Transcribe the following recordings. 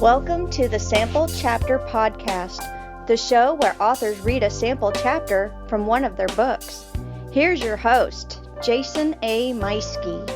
Welcome to the Sample Chapter Podcast, the show where authors read a sample chapter from one of their books. Here's your host, Jason A. Meiske.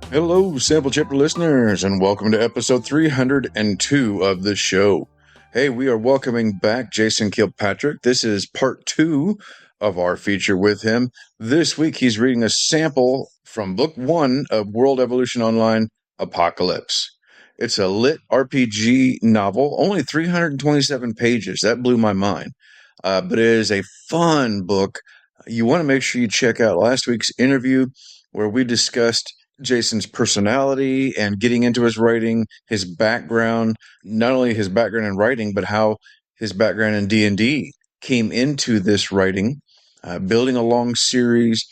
Hello, Sample Chapter listeners, and welcome to episode 302 of the show. Hey, we are welcoming back Jason Kilpatrick. This is part 2 of our feature with him. This week, he's reading a sample from book 1 of World Evolution Online, Apocalypse. It's a lit RPG novel, only 327 pages. That blew my mind. But it is a fun book. You want to make sure you check out last week's interview where we discussed Jason's personality and getting into his writing, his background, not only his background in writing, but how his background in D&D came into this writing, building a long series,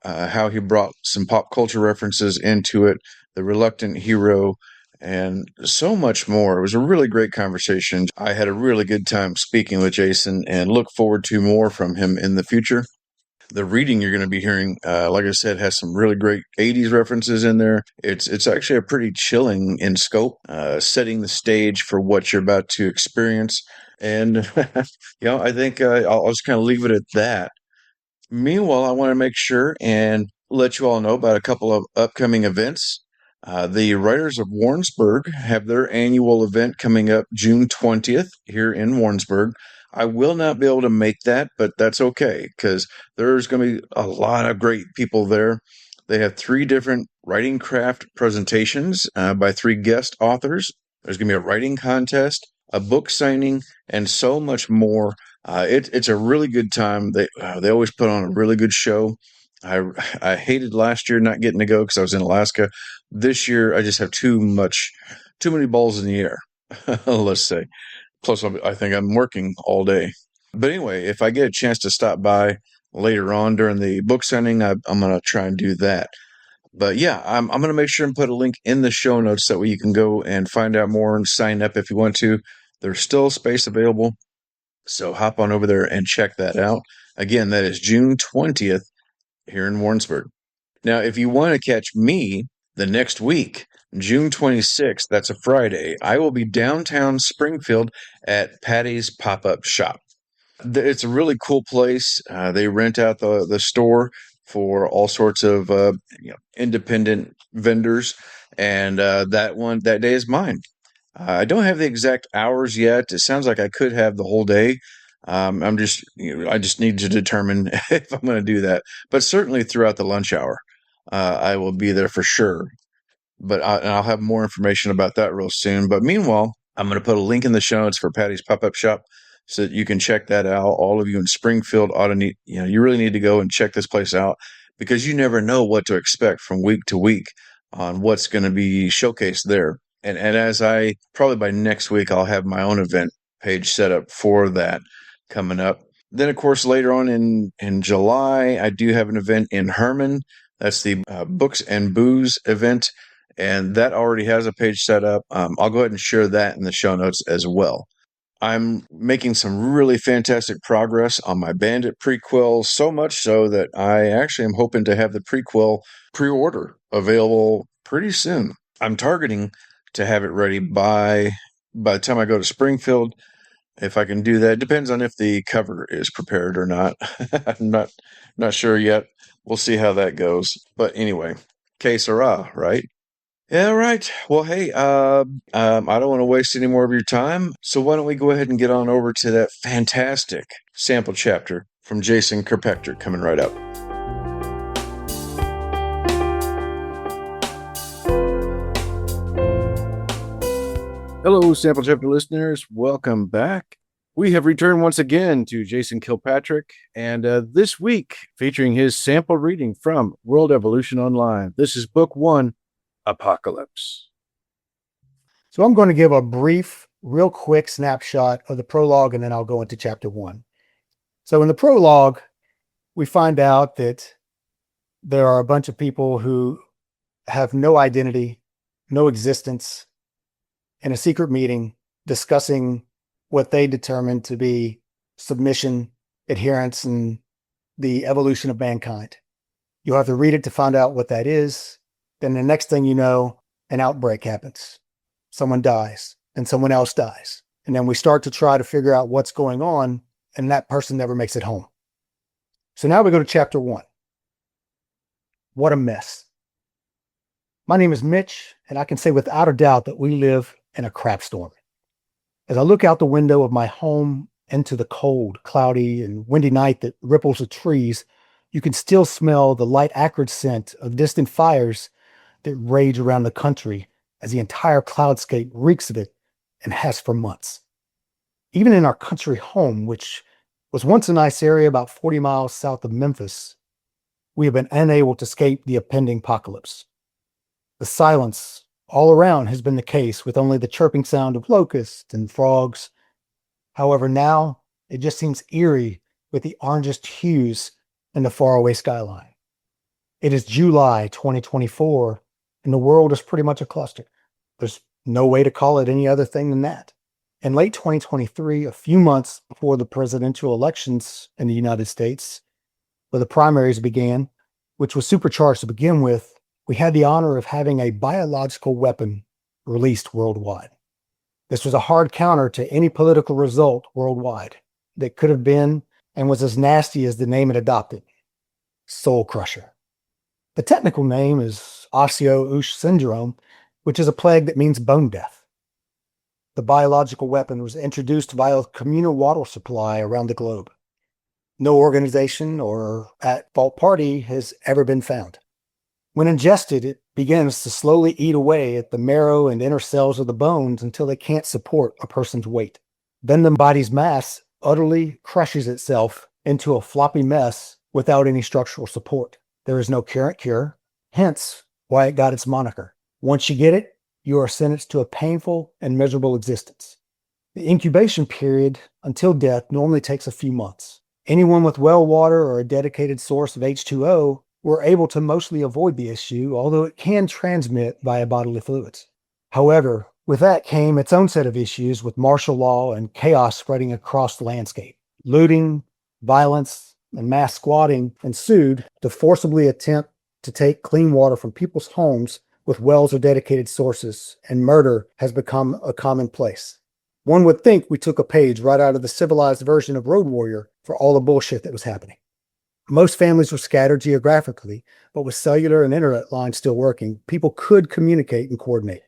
how he brought some pop culture references into it, the reluctant hero, and so much more. It was a really great conversation. I had a really good time speaking with Jason and look forward to more from him in the future. The reading you're going to be hearing, like I said, has some really great 80s references in there. It's actually a pretty chilling in scope, setting the stage for what you're about to experience. And, I think I'll just kind of leave it at that. Meanwhile, I want to make sure and let you all know about a couple of upcoming events. The Writers of Warrensburg have their annual event coming up June 20th here in Warrensburg. I will not be able to make that, but that's okay because there's going to be a lot of great people there. They have 3 different writing craft presentations by 3 guest authors. There's going to be a writing contest, a book signing, and so much more. It's a really good time. They always put on a really good show. I hated last year not getting to go because I was in Alaska. This year, I just have too many balls in the air, let's say. Plus, I think I'm working all day. But anyway, if I get a chance to stop by later on during the book signing, I'm going to try and do that. But yeah, I'm going to make sure and put a link in the show notes that way you can go and find out more and sign up if you want to. There's still space available. So hop on over there and check that out. Again, that is June 20th here in Warrensburg. Now, if you want to catch me the next week, June 26th, that's a Friday, I will be downtown Springfield at Patti's pop-up shop. It's a really cool place. They rent out the store for all sorts of independent vendors, and that day is mine. I don't have the exact hours yet. It sounds like I could have the whole day. I just need to determine if I'm going to do that. But certainly throughout the lunch hour, I will be there for sure. But I'll have more information about that real soon. But meanwhile, I'm going to put a link in the show notes for Patti's pop-up shop so that you can check that out. All of you in Springfield ought to need, you really need to go and check this place out because you never know what to expect from week to week on what's going to be showcased there. And as probably by next week, I'll have my own event page set up for that coming up. Then, of course, later on in July, I do have an event in Herman. That's the Books and Booze event. And that already has a page set up. I'll go ahead and share that in the show notes as well. I'm making some really fantastic progress on my Bandit prequel, so much so that I actually am hoping to have the prequel pre-order available pretty soon. I'm targeting to have it ready by the time I go to Springfield. If I can do that, it depends on if the cover is prepared or not. I'm not sure yet. We'll see how that goes. But anyway, que sera, right? Yeah, right. Well, hey, I don't want to waste any more of your time. So why don't we go ahead and get on over to that fantastic sample chapter from Jason Kilpatrick coming right up. Hello, Sample Chapter listeners. Welcome back. We have returned once again to Jason Kilpatrick, and this week featuring his sample reading from World Evolution Online. This is Book 1, Apocalypse. So I'm going to give a brief, real quick snapshot of the prologue, and then I'll go into chapter 1. So in the prologue, we find out that there are a bunch of people who have no identity, no existence, in a secret meeting discussing what they determine to be submission, adherence, and the evolution of mankind. You'll have to read it to find out what that is. Then the next thing you know, an outbreak happens. Someone dies, and someone else dies. And then we start to try to figure out what's going on, and that person never makes it home. So now we go to chapter 1. What a mess. My name is Mitch, and I can say without a doubt that we live in a crap storm. As I look out the window of my home into the cold, cloudy, and windy night that ripples the trees, you can still smell the light acrid scent of distant fires that rage around the country as the entire cloudscape reeks of it and has for months. Even in our country home, which was once a nice area about 40 miles south of Memphis, we have been unable to escape the impending apocalypse. The silence all around has been the case, with only the chirping sound of locusts and frogs. However, now it just seems eerie with the orangest hues in the faraway skyline. It is July 2024, and the world is pretty much a cluster. There's no way to call it any other thing than that. In late 2023, a few months before the presidential elections in the United States, where the primaries began, which was supercharged to begin with, we had the honor of having a biological weapon released worldwide. This was a hard counter to any political result worldwide that could have been and was as nasty as the name it adopted: Soul Crusher. The technical name is Osseous syndrome, which is a plague that means bone death. The biological weapon was introduced via communal water supply around the globe. No organization or at-fault party has ever been found. When ingested, it begins to slowly eat away at the marrow and inner cells of the bones until they can't support a person's weight. Then the body's mass utterly crushes itself into a floppy mess without any structural support. There is no current cure, hence why it got its moniker. Once you get it, you are sentenced to a painful and miserable existence. The incubation period until death normally takes a few months. Anyone with well water or a dedicated source of H2O were able to mostly avoid the issue, although it can transmit via bodily fluids. However, with that came its own set of issues, with martial law and chaos spreading across the landscape. Looting, violence, and mass squatting ensued to forcibly attempt to take clean water from people's homes with wells or dedicated sources, and murder has become a commonplace. One would think we took a page right out of the civilized version of Road Warrior for all the bullshit that was happening. Most families were scattered geographically, but with cellular and internet lines still working, people could communicate and coordinate.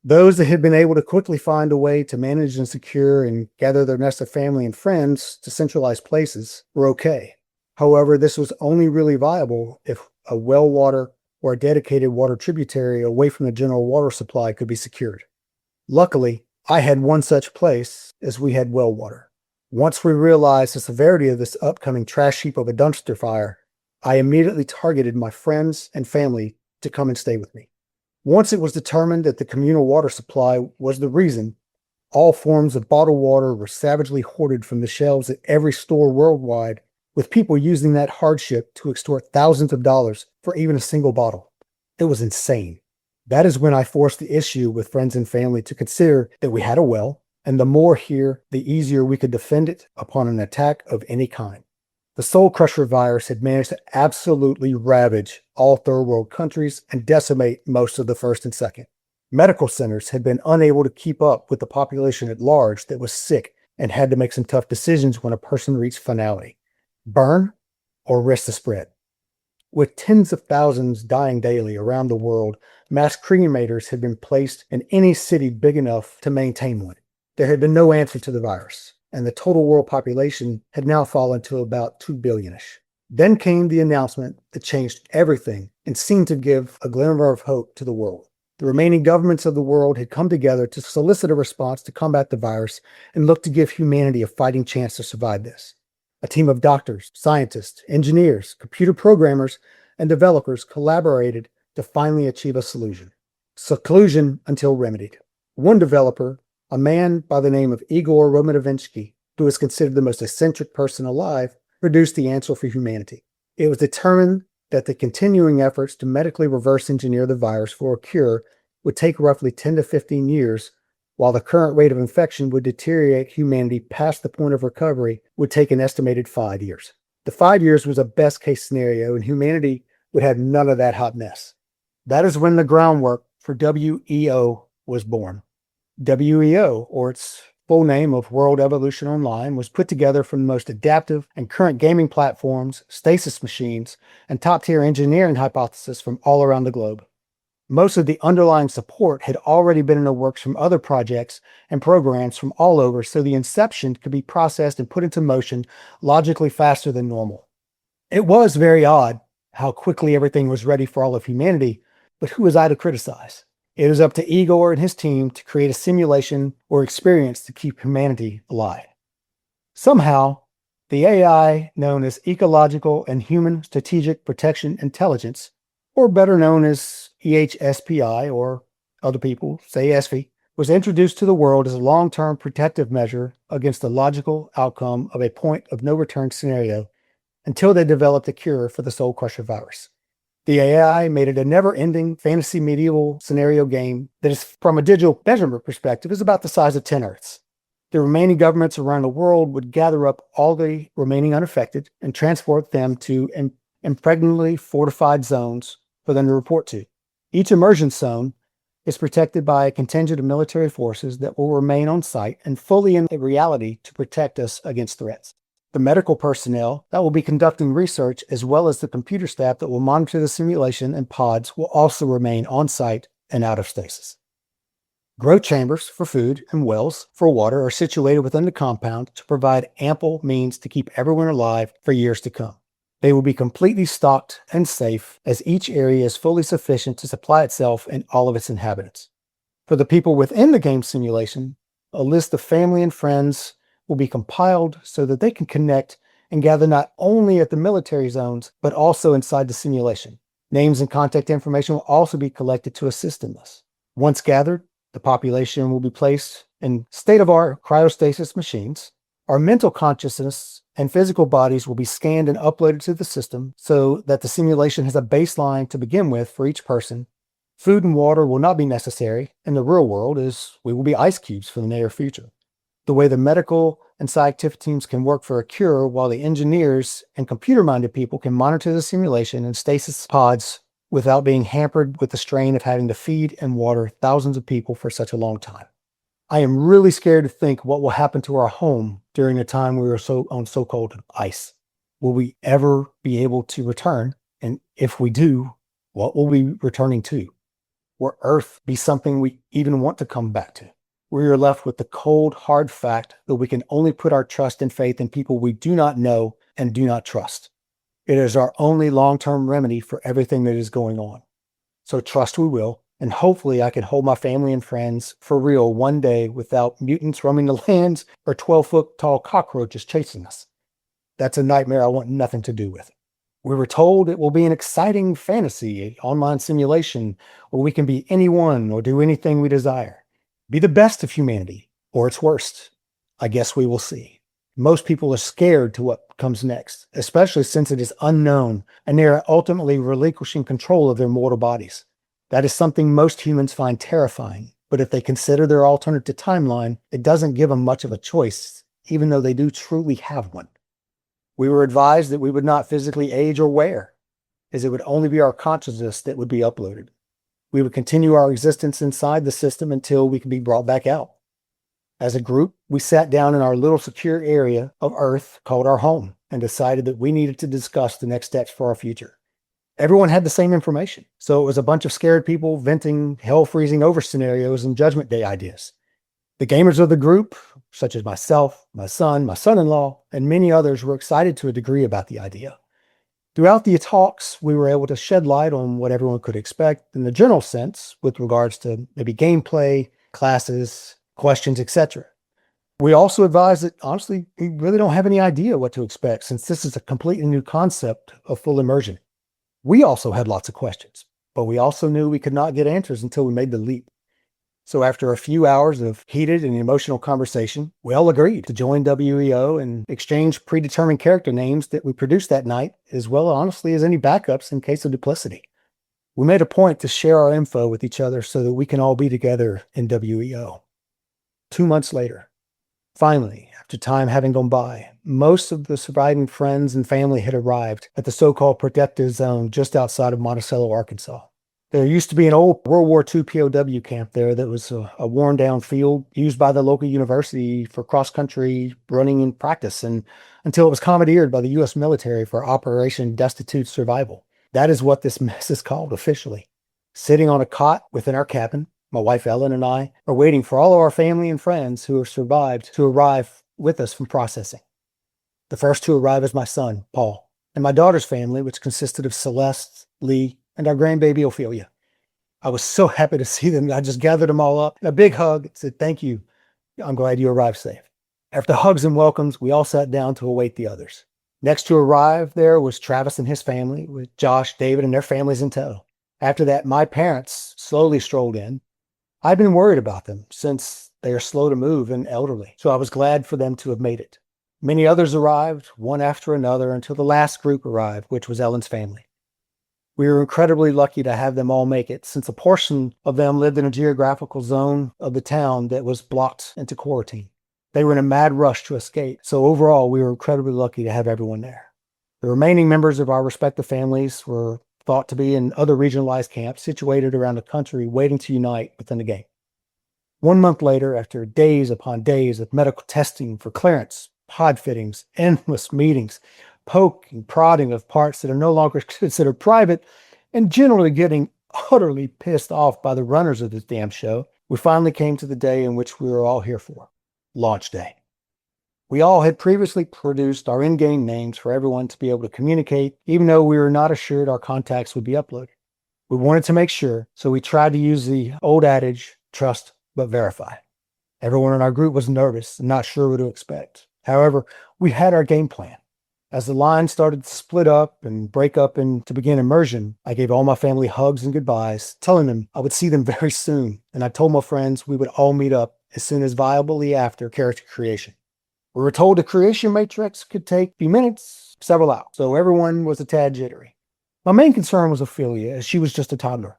Those that had been able to quickly find a way to manage and secure and gather their nest of family and friends to centralized places were okay. However, this was only really viable if a well water or a dedicated water tributary away from the general water supply could be secured. Luckily, I had one such place, as we had well water. Once we realized the severity of this upcoming trash heap of a dumpster fire, I immediately targeted my friends and family to come and stay with me. Once it was determined that the communal water supply was the reason, all forms of bottled water were savagely hoarded from the shelves at every store worldwide, with people using that hardship to extort thousands of dollars for even a single bottle. It was insane. That is when I forced the issue with friends and family to consider that we had a well, and the more here, the easier we could defend it upon an attack of any kind. The Soul Crusher virus had managed to absolutely ravage all third world countries and decimate most of the first and second. Medical centers had been unable to keep up with the population at large that was sick and had to make some tough decisions when a person reached finality: burn or risk the spread. With tens of thousands dying daily around the world, mass cremators had been placed in any city big enough to maintain one. There had been no answer to the virus, and the total world population had now fallen to about 2 billion-ish. Then came the announcement that changed everything and seemed to give a glimmer of hope to the world. The remaining governments of the world had come together to solicit a response to combat the virus and look to give humanity a fighting chance to survive this. A team of doctors, scientists, engineers, computer programmers, and developers collaborated to finally achieve a solution. Seclusion until remedied. One developer, a man by the name of Igor Romanovensky, who is considered the most eccentric person alive, produced the answer for humanity. It was determined that the continuing efforts to medically reverse engineer the virus for a cure would take roughly 10 to 15 years, while the current rate of infection would deteriorate humanity past the point of recovery would take an estimated 5 years. The 5 years was a best case scenario, and humanity would have none of that hot mess. That is when the groundwork for WEO was born. WEO, or its full name of World Evolution Online, was put together from the most adaptive and current gaming platforms, stasis machines, and top-tier engineering hypotheses from all around the globe. Most of the underlying support had already been in the works from other projects and programs from all over, so the inception could be processed and put into motion logically faster than normal. It was very odd how quickly everything was ready for all of humanity, but who was I to criticize? It was up to Igor and his team to create a simulation or experience to keep humanity alive. Somehow, the AI known as Ecological and Human Strategic Protection Intelligence, or better known as EHSPI, or other people say ESFI, was introduced to the world as a long-term protective measure against the logical outcome of a point of no return scenario until they developed a cure for the Soul Crusher virus. The AI made it a never-ending fantasy medieval scenario game that is, from a digital measurement perspective, is about the size of 10 Earths. The remaining governments around the world would gather up all the remaining unaffected and transport them to impregnably fortified zones for them to report to. Each immersion zone is protected by a contingent of military forces that will remain on site and fully in reality to protect us against threats. The medical personnel that will be conducting research, as well as the computer staff that will monitor the simulation and pods, will also remain on site and out of stasis. Growth chambers for food and wells for water are situated within the compound to provide ample means to keep everyone alive for years to come. They will be completely stocked and safe, as each area is fully sufficient to supply itself and all of its inhabitants. For the people within the game simulation, a list of family and friends will be compiled so that they can connect and gather not only at the military zones, but also inside the simulation. Names and contact information will also be collected to assist in this. Once gathered, the population will be placed in state-of-the-art cryostasis machines. Our mental consciousness and physical bodies will be scanned and uploaded to the system so that the simulation has a baseline to begin with for each person. Food and water will not be necessary in the real world, as we will be ice cubes for the near future. The way the medical and scientific teams can work for a cure, while the engineers and computer-minded people can monitor the simulation and stasis pods without being hampered with the strain of having to feed and water thousands of people for such a long time. I am really scared to think what will happen to our home during the time we are on so-called ice. Will we ever be able to return? And if we do, what will we be returning to? Will Earth be something we even want to come back to? We are left with the cold, hard fact that we can only put our trust and faith in people we do not know and do not trust. It is our only long-term remedy for everything that is going on. So trust we will, and hopefully I can hold my family and friends for real one day without mutants roaming the lands or 12-foot tall cockroaches chasing us. That's a nightmare I want nothing to do with. We were told it will be an exciting fantasy, online simulation where we can be anyone or do anything we desire. Be the best of humanity, or its worst. I guess we will see. Most people are scared to what comes next, especially since it is unknown and they are ultimately relinquishing control of their mortal bodies. That is something most humans find terrifying, but if they consider their alternative timeline, it doesn't give them much of a choice, even though they do truly have one. We were advised that we would not physically age or wear, as it would only be our consciousness that would be uploaded. We would continue our existence inside the system until we could be brought back out. As a group, we sat down in our little secure area of Earth called our home and decided that we needed to discuss the next steps for our future. Everyone had the same information, so it was a bunch of scared people venting hell-freezing over scenarios and Judgment Day ideas. The gamers of the group, such as myself, my son, my son-in-law, and many others, were excited to a degree about the idea. Throughout the talks, we were able to shed light on what everyone could expect in the general sense with regards to maybe gameplay, classes, questions, etc. We also advised that, honestly, we really don't have any idea what to expect since this is a completely new concept of full immersion. We also had lots of questions, but we also knew we could not get answers until we made the leap. So after a few hours of heated and emotional conversation, we all agreed to join WEO and exchange predetermined character names that we produced that night, as well, honestly, as any backups in case of duplicity. We made a point to share our info with each other so that we can all be together in WEO. 2 months later, finally, after time having gone by, most of the surviving friends and family had arrived at the so-called protected zone just outside of Monticello, Arkansas. There used to be an old World War II POW camp there that was a worn down field used by the local university for cross country running and practice, and until it was commandeered by the U.S. military for Operation Destitute Survival. That is what this mess is called officially. Sitting on a cot within our cabin, my wife Ellen and I are waiting for all of our family and friends who have survived to arrive with us from processing. The first to arrive is my son, Paul, and my daughter's family, which consisted of Celeste, Lee, and our grandbaby Ophelia. I was so happy to see them. I just gathered them all up. A big hug and said, "Thank you. I'm glad you arrived safe." After hugs and welcomes, we all sat down to await the others. Next to arrive there was Travis and his family, with Josh, David, and their families in tow. After that, my parents slowly strolled in. I'd been worried about them since they are slow to move and elderly, so I was glad for them to have made it. Many others arrived, one after another, until the last group arrived, which was Ellen's family. We were incredibly lucky to have them all make it, since a portion of them lived in a geographical zone of the town that was blocked into quarantine. They were in a mad rush to escape, so overall we were incredibly lucky to have everyone there. The remaining members of our respective families were thought to be in other regionalized camps situated around the country waiting to unite within the game. 1 month later, after days upon days of medical testing for clearance, pod fittings, endless meetings, poking, prodding of parts that are no longer considered private, and generally getting utterly pissed off by the runners of this damn show, we finally came to the day in which we were all here for, launch day. We all had previously produced our in-game names for everyone to be able to communicate, even though we were not assured our contacts would be uploaded. We wanted to make sure, so we tried to use the old adage, trust but verify. Everyone in our group was nervous and not sure what to expect. However, we had our game plan. As the line started to split up and break up and to begin immersion, I gave all my family hugs and goodbyes, telling them I would see them very soon, and I told my friends we would all meet up as soon as viably after character creation. We were told the creation matrix could take a few minutes, several hours, so everyone was a tad jittery. My main concern was Ophelia, as she was just a toddler.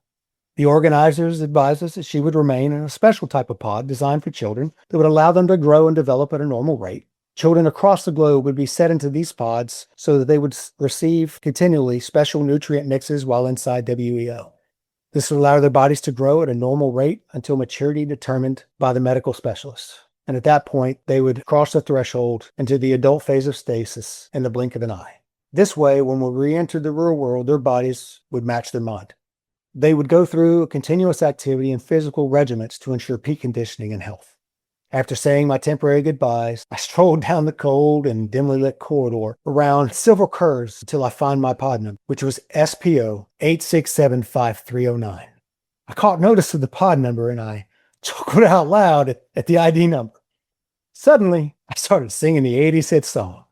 The organizers advised us that she would remain in a special type of pod designed for children that would allow them to grow and develop at a normal rate. Children across the globe would be set into these pods so that they would receive continually special nutrient mixes while inside WEO. This would allow their bodies to grow at a normal rate until maturity determined by the medical specialists. And at that point, they would cross the threshold into the adult phase of stasis in the blink of an eye. This way, when we re-entered the real world, their bodies would match their mind. They would go through a continuous activity and physical regimens to ensure peak conditioning and health. After saying my temporary goodbyes, I strolled down the cold and dimly lit corridor around several curves until I found my pod number, which was SPO 8675309. I caught notice of the pod number and I chuckled out loud at the ID number. Suddenly, I started singing the 80s hit song.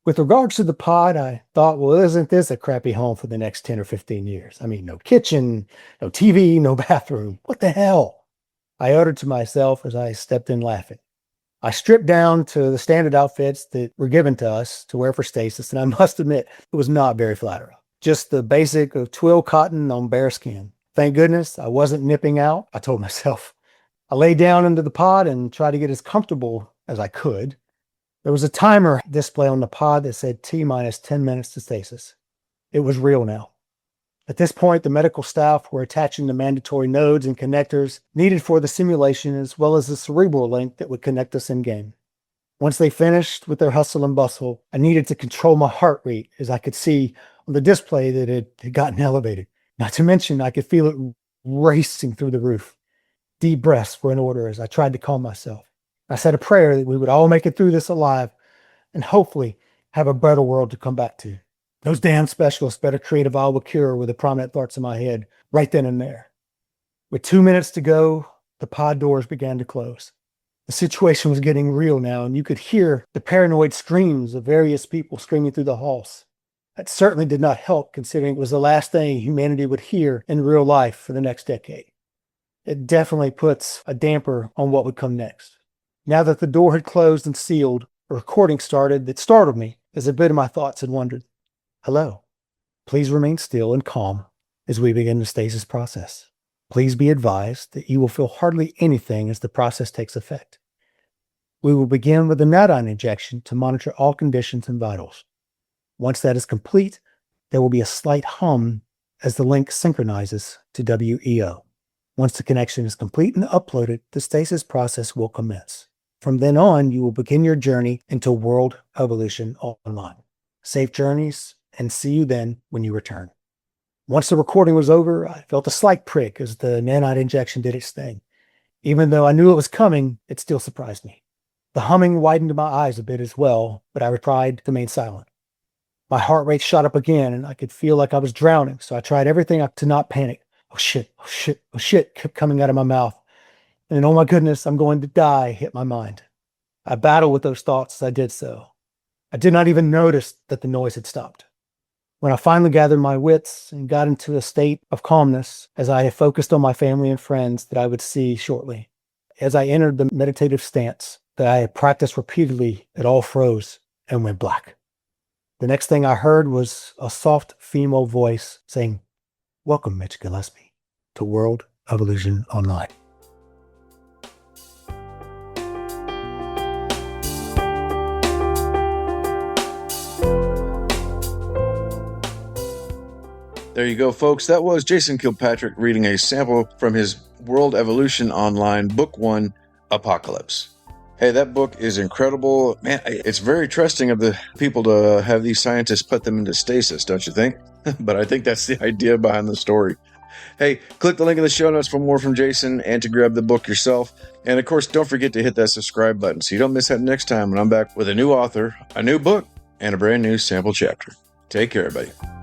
With regards to the pod, I thought, well, isn't this a crappy home for the next 10 or 15 years? I mean, no kitchen, no TV, no bathroom. What the hell? I uttered to myself as I stepped in laughing. I stripped down to the standard outfits that were given to us to wear for stasis, and I must admit, it was not very flattering. Just the basic of twill cotton on bare skin. Thank goodness I wasn't nipping out, I told myself. I lay down into the pod and tried to get as comfortable as I could. There was a timer display on the pod that said T-minus 10 minutes to stasis. It was real now. At this point, the medical staff were attaching the mandatory nodes and connectors needed for the simulation, as well as the cerebral link that would connect us in-game. Once they finished with their hustle and bustle, I needed to control my heart rate, as I could see on the display that it had gotten elevated. Not to mention, I could feel it racing through the roof. Deep breaths were in order as I tried to calm myself. I said a prayer that we would all make it through this alive and hopefully have a better world to come back to. Those damn specialists better create a viable cure, were the prominent thoughts in my head right then and there. With 2 minutes to go, the pod doors began to close. The situation was getting real now, and you could hear the paranoid screams of various people screaming through the halls. That certainly did not help, considering it was the last thing humanity would hear in real life for the next decade. It definitely puts a damper on what would come next. Now that the door had closed and sealed, a recording started that startled me as a bit of my thoughts had wandered. Hello. Please remain still and calm as we begin the stasis process. Please be advised that you will feel hardly anything as the process takes effect. We will begin with a nadine injection to monitor all conditions and vitals. Once that is complete, there will be a slight hum as the link synchronizes to WEO. Once the connection is complete and uploaded, the stasis process will commence. From then on, you will begin your journey into World Evolution Online. Safe journeys, and see you then when you return. Once the recording was over, I felt a slight prick as the nanite injection did its thing. Even though I knew it was coming, it still surprised me. The humming widened my eyes a bit as well, but I tried to remain silent. My heart rate shot up again, and I could feel like I was drowning, so I tried everything to not panic. Oh shit, oh shit, oh shit kept coming out of my mouth. And oh my goodness, I'm going to die hit my mind. I battled with those thoughts as I did so. I did not even notice that the noise had stopped. When I finally gathered my wits and got into a state of calmness as I had focused on my family and friends that I would see shortly, as I entered the meditative stance that I had practiced repeatedly, it all froze and went black. The next thing I heard was a soft female voice saying, "Welcome, Mitch Gillespie, to World Evolution Online." There you go, folks. That was Jason Kilpatrick reading a sample from his World Evolution Online Book 1, Apocalypse. Hey, that book is incredible. Man, it's very trusting of the people to have these scientists put them into stasis, don't you think? But I think that's the idea behind the story. Hey, click the link in the show notes for more from Jason and to grab the book yourself. And of course, don't forget to hit that subscribe button so you don't miss that next time when I'm back with a new author, a new book, and a brand new sample chapter. Take care, everybody.